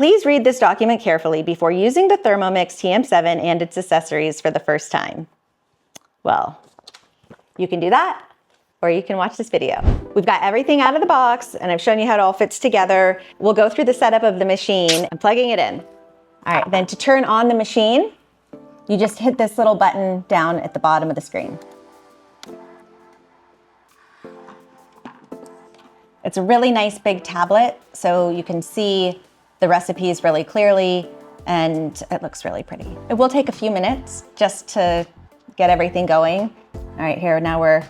Please read this document carefully before using the Thermomix TM7 and its accessories for the first time. Well, you can do that, or you can watch this video. We've got everything out of the box, and I've shown you how it all fits together. We'll go through the setup of the machine and plugging it in. All right, then to turn on the machine, you just hit this little button down at the bottom of the screen. It's a really nice big tablet, so you can see the recipes really clearly, and it looks really pretty. It will take a few minutes just to get everything going. All right, here now we're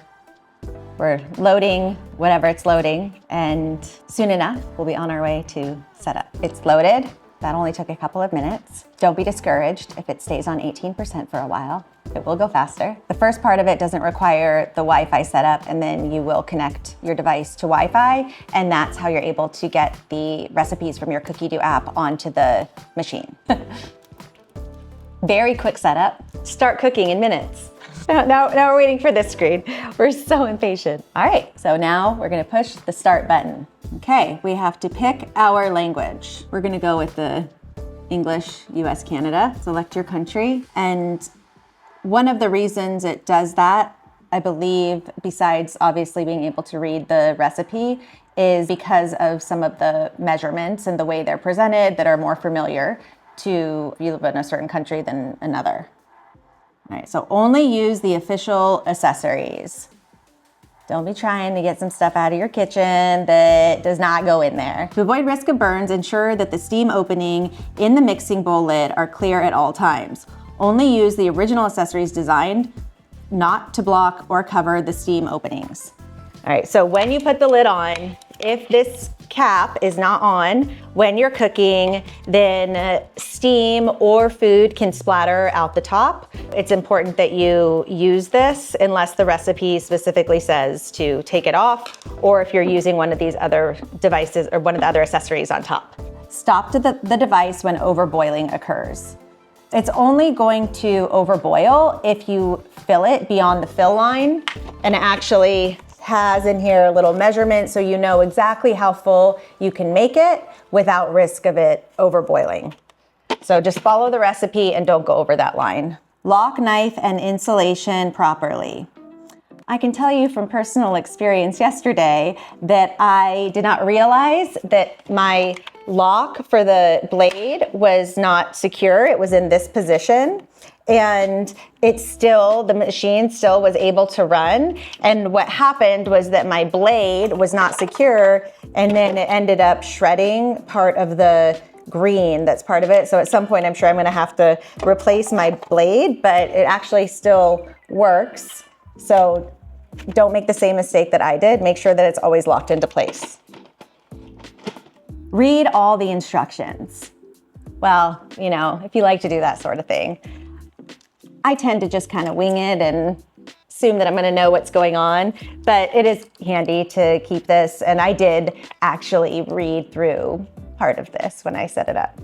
loading whatever it's loading, and soon enough, we'll be on our way to setup. It's loaded. That only took a couple of minutes. Don't be discouraged if it stays on 18% for a while. It will go faster. The first part of it doesn't require the Wi-Fi setup, and then you will connect your device to Wi-Fi, and that's how you're able to get the recipes from your Cookidoo app onto the machine. Very quick setup. Start cooking in minutes. Now we're waiting for this screen. We're so impatient. All right, so now we're gonna push the start button. Okay, we have to pick our language. We're gonna go with the English, US, Canada. Select your country. And one of the reasons it does that, I believe, besides obviously being able to read the recipe, is because of some of the measurements and the way they're presented that are more familiar to if you live in a certain country than another. All right, so only use the official accessories. Don't be trying to get some stuff out of your kitchen that does not go in there. To avoid risk of burns, ensure that the steam opening in the mixing bowl lid are clear at all times. Only use the original accessories designed not to block or cover the steam openings. All right, so when you put the lid on, if this cap is not on when you're cooking, then steam or food can splatter out the top. It's important that you use this unless the recipe specifically says to take it off, or if you're using one of these other devices or one of the other accessories on top. Stop the device when overboiling occurs. It's only going to overboil if you fill it beyond the fill line, and it actually has in here a little measurement so you know exactly how full you can make it without risk of it overboiling. So just follow the recipe and don't go over that line. Lock knife and insulation properly. I can tell you from personal experience yesterday that I did not realize that my lock for the blade was not secure. It was in this position, and the machine still was able to run. And what happened was that my blade was not secure, and then it ended up shredding part of the green that's part of it. So at some point, I'm sure I'm gonna have to replace my blade, but it actually still works. So don't make the same mistake that I did. Make sure that it's always locked into place. Read all the instructions. Well, you know, if you like to do that sort of thing. I tend to just kind of wing it and assume that I'm gonna know what's going on, but it is handy to keep this, and I did actually read through part of this when I set it up.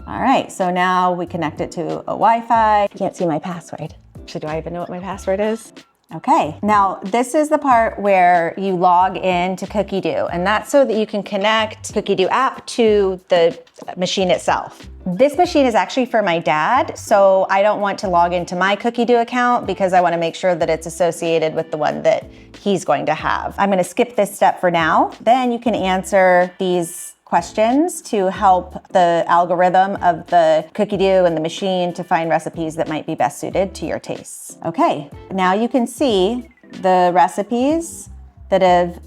All right, so now we connect it to a Wi-Fi. Can't see my password. Actually, do I even know what my password is? Okay, now this is the part where you log in to Cookidoo, and that's so that you can connect Cookidoo app to the machine itself. This machine is actually for my dad, so I don't want to log into my Cookidoo account because I want to make sure that it's associated with the one that he's going to have. I'm going to skip this step for now. Then you can answer these questions to help the algorithm of the Cookidoo and the machine to find recipes that might be best suited to your tastes. Okay, now you can see the recipes that have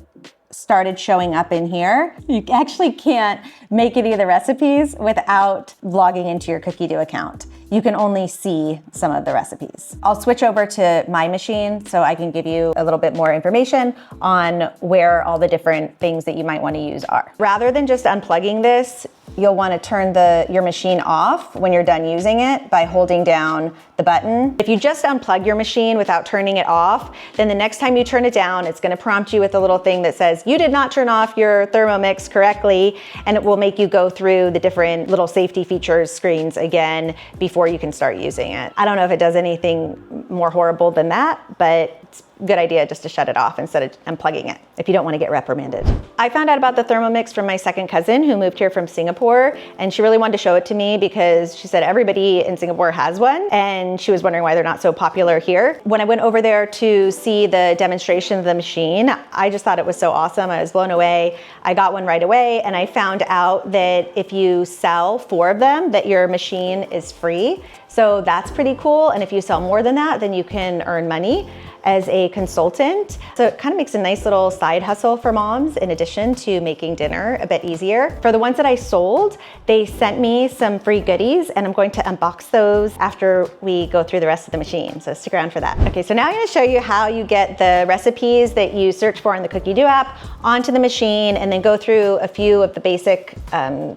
started showing up in here. You actually can't make any of the recipes without logging into your Cookidoo account. You can only see some of the recipes. I'll switch over to my machine so I can give you a little bit more information on where all the different things that you might want to use are. Rather than just unplugging this, you'll want to turn your machine off when you're done using it by holding down the button. If you just unplug your machine without turning it off, then the next time you turn it down, it's going to prompt you with a little thing that says, you did not turn off your Thermomix correctly, and it will make you go through the different little safety features screens again before you can start using it. I don't know if it does anything more horrible than that, but it's a good idea just to shut it off instead of unplugging it if you don't want to get reprimanded. I found out about the Thermomix from my second cousin who moved here from Singapore, and she really wanted to show it to me because she said everybody in Singapore has one, and she was wondering why they're not so popular here. When I went over there to see the demonstration of the machine, I just thought it was so awesome. I was blown away. I got one right away, and I found out that if you sell 4 of them, that your machine is free. So that's pretty cool. And if you sell more than that, then you can earn money as a consultant. So it kind of makes a nice little side hustle for moms in addition to making dinner a bit easier. For the ones that I sold, they sent me some free goodies, and I'm going to unbox those after we go through the rest of the machine. So stick around for that. Okay, so now I'm gonna show you how you get the recipes that you search for in the Cookidoo app onto the machine, and then go through a few of the basic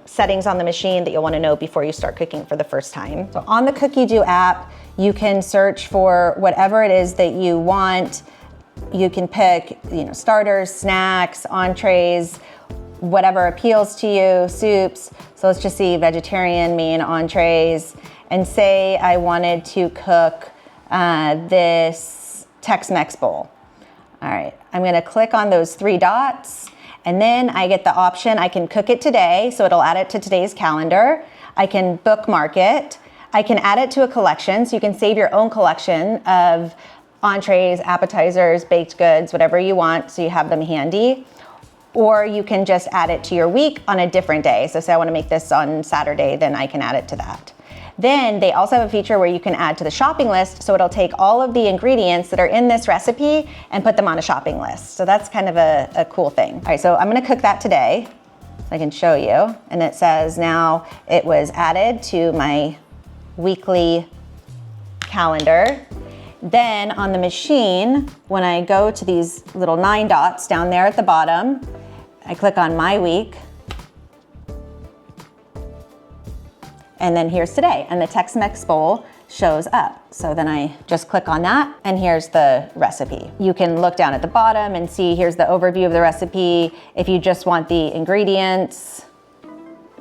settings on the machine that you'll wanna know before you start cooking for the first time. So on the Cookidoo app, you can search for whatever it is that you want. You can pick, starters, snacks, entrees, whatever appeals to you, soups. So let's just see vegetarian, main, entrees, and say I wanted to cook this Tex-Mex bowl. All right, I'm gonna click on those 3 dots, and then I get the option, I can cook it today, so it'll add it to today's calendar. I can bookmark it. I can add it to a collection, so you can save your own collection of entrees, appetizers, baked goods, whatever you want, so you have them handy. Or you can just add it to your week on a different day. So say I want to make this on Saturday, then I can add it to that. Then they also have a feature where you can add to the shopping list, so it'll take all of the ingredients that are in this recipe and put them on a shopping list. So that's kind of a cool thing. All right, so I'm gonna cook that today. I can show you, and it says now it was added to my weekly calendar. Then on the machine, when I go to these little 9 dots down there at the bottom, I click on my week, and then here's today, and the Tex-Mex bowl shows up. So then I just click on that, and here's the recipe. You can look down at the bottom and see here's the overview of the recipe. If you just want the ingredients,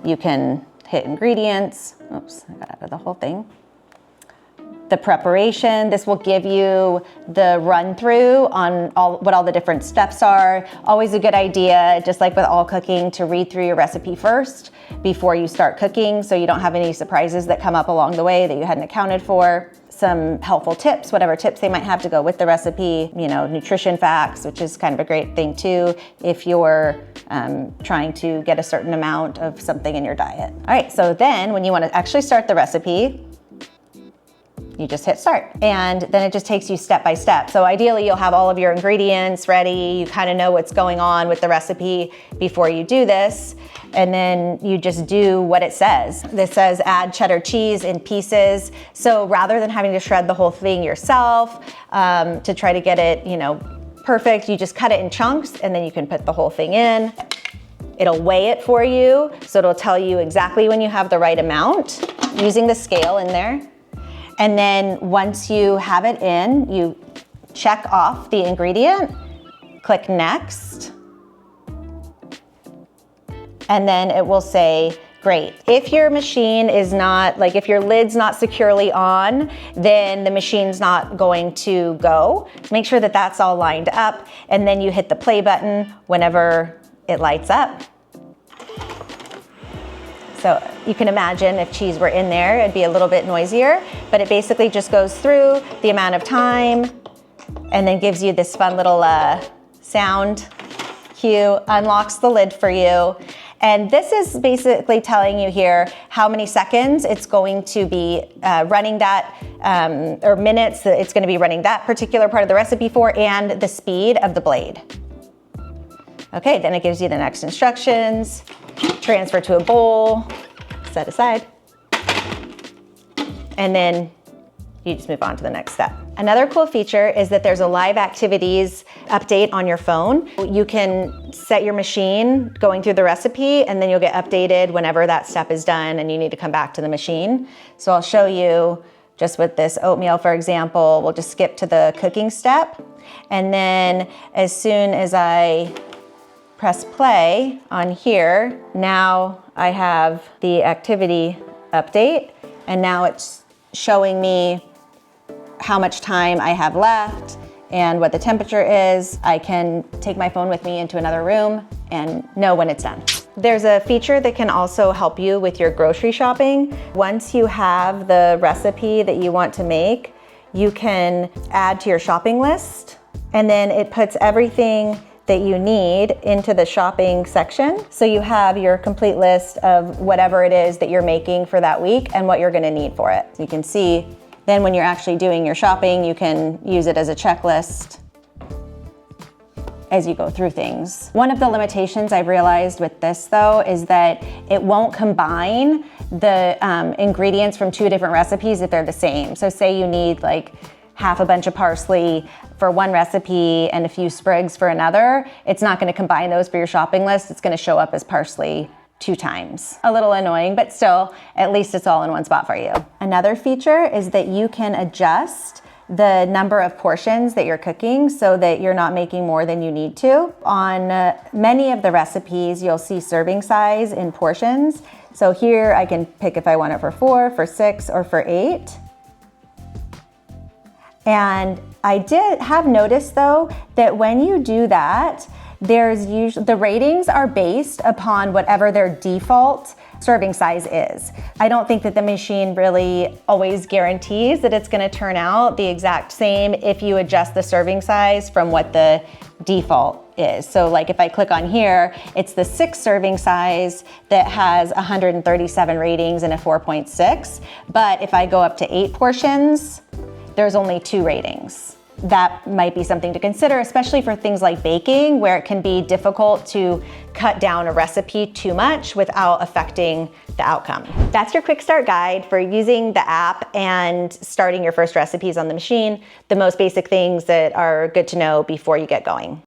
you can hit ingredients. Oops, I got out of the whole thing. The preparation, this will give you the run through on what all the different steps are. Always a good idea, just like with all cooking, to read through your recipe first before you start cooking, so you don't have any surprises that come up along the way that you hadn't accounted for. Some helpful tips, whatever tips they might have to go with the recipe, nutrition facts, which is kind of a great thing too if you're trying to get a certain amount of something in your diet. All right, so then when you want to actually start the recipe, you just hit start, and then it just takes you step by step. So ideally you'll have all of your ingredients ready, you kind of know what's going on with the recipe before you do this, and then you just do what it says. This says add cheddar cheese in pieces. So rather than having to shred the whole thing yourself to try to get it, perfect, you just cut it in chunks, and then you can put the whole thing in. It'll weigh it for you, so it'll tell you exactly when you have the right amount using the scale in there. And then once you have it in, you check off the ingredient, click next, and then it will say, great. If your machine is not, if your lid's not securely on, then the machine's not going to go. Make sure that that's all lined up, and then you hit the play button whenever it lights up. So you can imagine if cheese were in there, it'd be a little bit noisier, but it basically just goes through the amount of time and then gives you this fun little sound cue, unlocks the lid for you. And this is basically telling you here how many seconds it's going to be running that, or minutes that it's gonna be running that particular part of the recipe for, and the speed of the blade. Okay, then it gives you the next instructions. Transfer to a bowl, set aside, and then you just move on to the next step. Another cool feature is that there's a live activities update on your phone. You can set your machine going through the recipe, and then you'll get updated whenever that step is done and you need to come back to the machine. So I'll show you just with this oatmeal, for example. We'll just skip to the cooking step, and then as soon as I press play on here, now I have the activity update, and now it's showing me how much time I have left and what the temperature is. I can take my phone with me into another room and know when it's done. There's a feature that can also help you with your grocery shopping. Once you have the recipe that you want to make, you can add to your shopping list, and then it puts everything that you need into the shopping section. So you have your complete list of whatever it is that you're making for that week and what you're gonna need for it. You can see then when you're actually doing your shopping, you can use it as a checklist as you go through things. One of the limitations I've realized with this though is that it won't combine the ingredients from two different recipes if they're the same. So say you need like half a bunch of parsley for one recipe and a few sprigs for another, it's not gonna combine those for your shopping list. It's gonna show up as parsley 2 times. A little annoying, but still, at least it's all in one spot for you. Another feature is that you can adjust the number of portions that you're cooking so that you're not making more than you need to. On many of the recipes, you'll see serving size in portions. So here I can pick if I want it for 4, for 6, or for 8. And I did have noticed though that when you do that, there's usually, the ratings are based upon whatever their default serving size is. I don't think that the machine really always guarantees that it's gonna turn out the exact same if you adjust the serving size from what the default is. So like if I click on here, it's the 6 serving size that has 137 ratings and a 4.6. But if I go up to 8 portions, there's only 2 ratings. That might be something to consider, especially for things like baking, where it can be difficult to cut down a recipe too much without affecting the outcome. That's your quick start guide for using the app and starting your first recipes on the machine, the most basic things that are good to know before you get going.